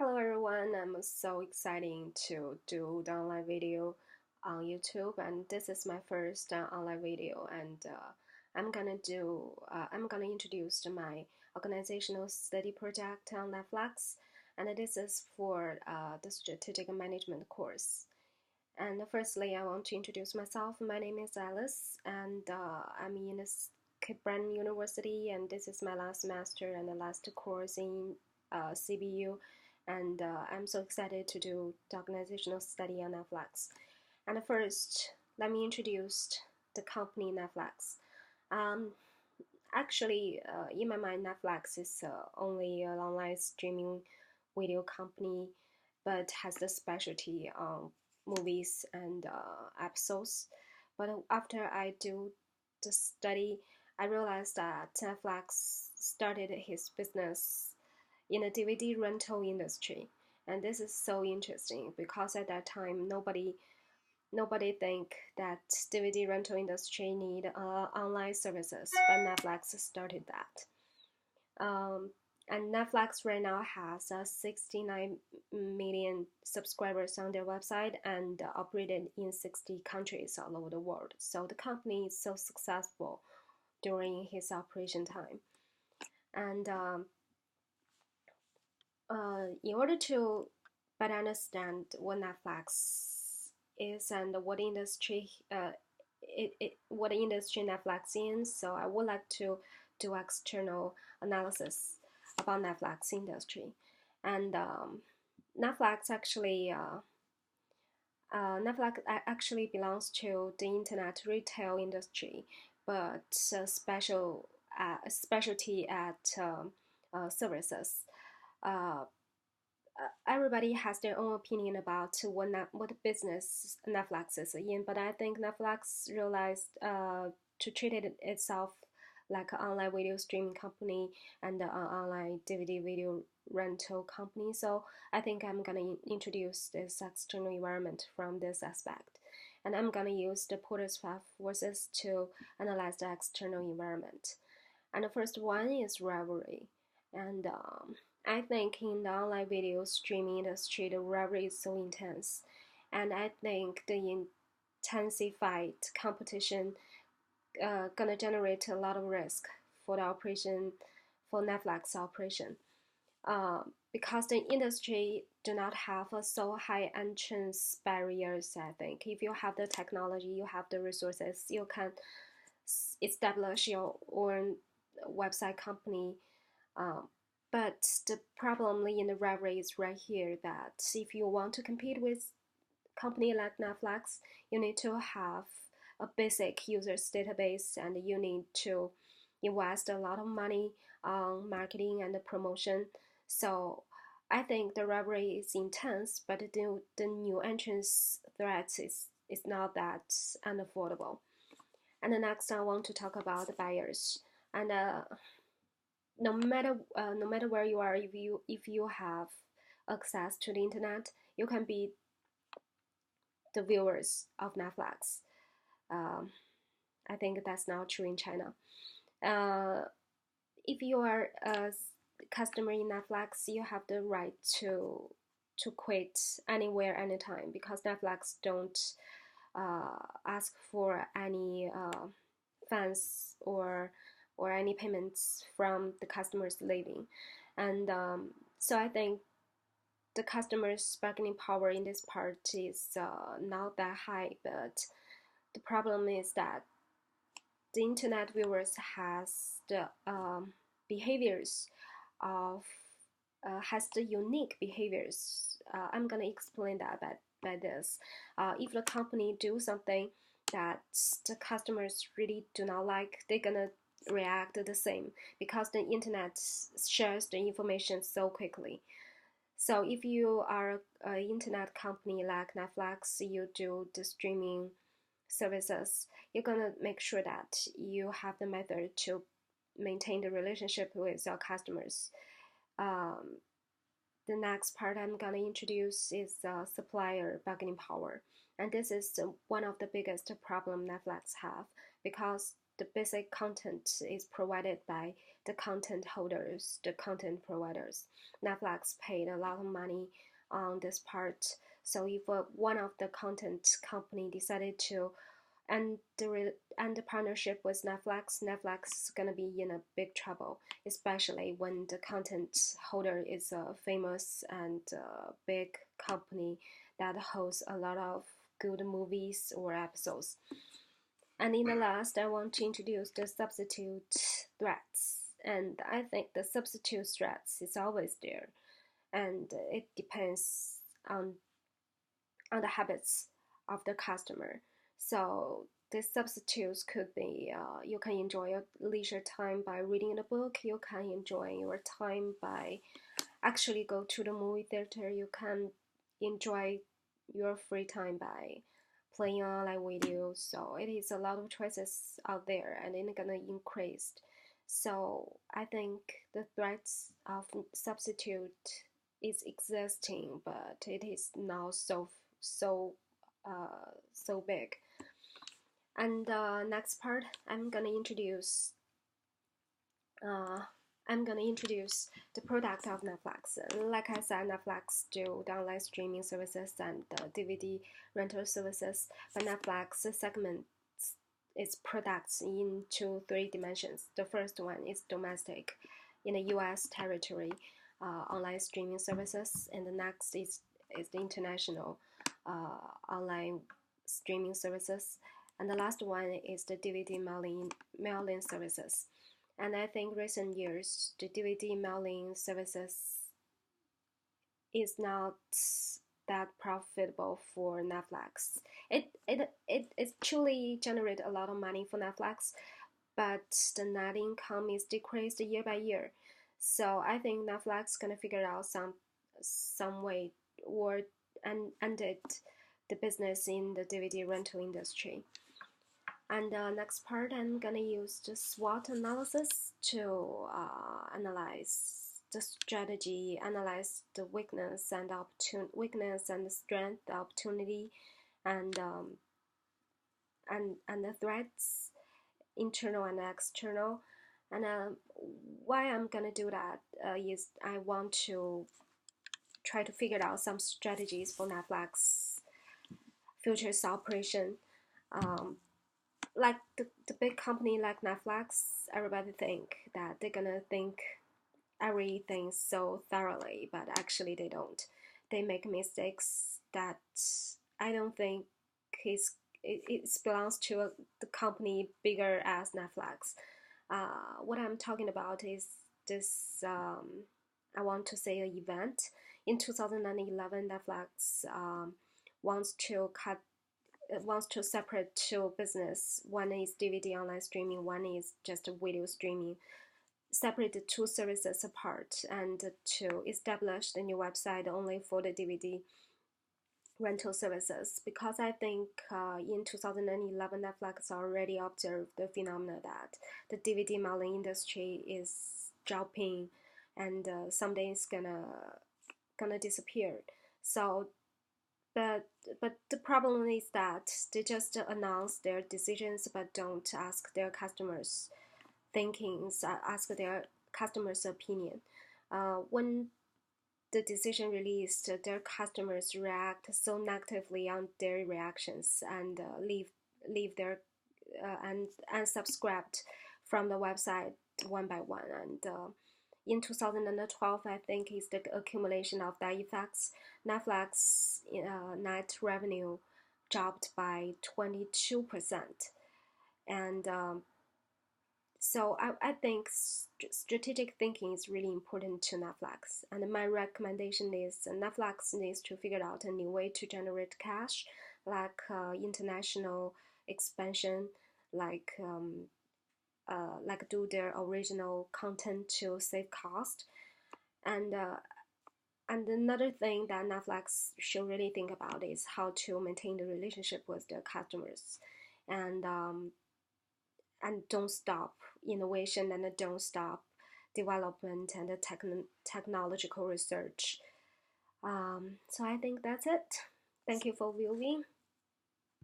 Hello everyone, I'm so excited to do the online video on YouTube, and this is my first online video, and I'm gonna introduce my organizational study project on Netflix, and this is for the strategic management course. And firstly, I want to introduce myself. My name is Alice, and I'm in this Brand University, and this is my last semester and the last course in CBU, and I'm so excited to do the organizational study on Netflix. And first, let me introduce the company Netflix. Um, Actually, in my mind, Netflix is only an online streaming video company, but has the specialty on movies and episodes. But after I do the study, I realized that Netflix started his business in the DVD rental industry. And this is so interesting because at that time nobody think that DVD rental industry need online services, but Netflix started that. And Netflix right now has 69 million subscribers on their website and operated in 60 countries all over the world. So the company is so successful during his operation time. And in order to better understand what Netflix is and what industry Netflix in, so I would like to do external analysis about Netflix industry. And Netflix actually belongs to the internet retail industry, but specialty at services. Uh, Everybody has their own opinion about what business Netflix is in, but I think Netflix realized to treat itself like an online video streaming company and an online DVD video rental company. So I think I'm gonna introduce this external environment from this aspect, and I'm gonna use the Porter's five forces to analyze the external environment. And the first one is rivalry, and I think in the online video streaming industry, the rivalry is so intense, and I think the intensified competition gonna generate a lot of risk for the operation, for Netflix operation, because the industry do not have a so high entrance barriers. I think if you have the technology, you have the resources, you can establish your own website company. But the problem in the rivalry is right here that if you want to compete with company like Netflix, you need to have a basic users database and you need to invest a lot of money on marketing and promotion. So I think the rivalry is intense, but the new entrance threats is not that unaffordable. And the next I want to talk about the buyers. And no matter where you are, if you have access to the internet, you can be the viewers of Netflix. I think that's not true in China. If you are a customer in Netflix, you have the right to quit anywhere, anytime, because Netflix don't ask for any funds or any payments from the customers leaving. And so I think the customer's bargaining power in this part is not that high, but the problem is that the internet viewers has the behaviors of has the unique behaviors. I'm gonna explain that by this. If the company do something that the customers really do not like, they're gonna react the same because the internet shares the information so quickly. So if you are an internet company like Netflix, you do the streaming services, you're gonna make sure that you have the method to maintain the relationship with your customers. The next part I'm gonna introduce is supplier bargaining power, and this is one of the biggest problem Netflix have because the basic content is provided by the content holders, the content providers. Netflix paid a lot of money on this part. So if one of the content company decided to end the partnership with Netflix, Netflix is gonna be in a big trouble, especially when the content holder is a famous and big company that hosts a lot of good movies or episodes. And in the last, I want to introduce the substitute threats. And I think the substitute threats is always there, and it depends on the habits of the customer. So the substitutes could be you can enjoy your leisure time by reading the book. You can enjoy your time by actually go to the movie theater. You can enjoy your free time by playing online videos. So it is a lot of choices out there, and it's gonna increase. So I think the threats of substitute is existing, but it is now so so big. And next part, uh, I'm gonna introduce the product of Netflix. Like I said, Netflix do the online streaming services and DVD rental services, but Netflix segments its products into three dimensions. The first one is domestic, in the U.S. territory, online streaming services, and the next is the international online streaming services, and the last one is the DVD mailing services. And I think recent years the DVD mailing services is not that profitable for Netflix. It truly generate a lot of money for Netflix, but the net income is decreased year by year. So I think Netflix gonna figure out some way or ended the business in the DVD rental industry. And next part, I'm gonna use the SWOT analysis to analyze the strategy, analyze the weakness and the strength, the opportunity, and the threats, internal and external. And why I'm gonna do that is I want to try to figure out some strategies for Netflix futures operation. Like the big company like Netflix, everybody think that they're gonna think everything so thoroughly, but actually they don't. They make mistakes that I don't think it belongs to the company bigger as Netflix. What I'm talking about is this. I want to say an event in 2011. Netflix wants to separate two business. One is DVD online streaming. One is just video streaming. Separate the two services apart and to establish the new website only for the DVD rental services, because I think in 2011 Netflix already observed the phenomena that the DVD mailing industry is dropping and someday it's gonna disappear. So but the problem is that they just announce their decisions but don't ask their customers thinkings, ask their customers opinion. When the decision released, their customers react so negatively on their reactions and leave their and unsubscribed from the website one by one. And in 2012, I think is the accumulation of that effects. Netflix net revenue dropped by 22%, and so I think strategic thinking is really important to Netflix. And my recommendation is Netflix needs to figure out a new way to generate cash, like international expansion, like do their original content to save cost. And another thing that Netflix should really think about is how to maintain the relationship with their customers, and don't stop innovation and don't stop development and the technological research. So I think that's it. Thank you for viewing.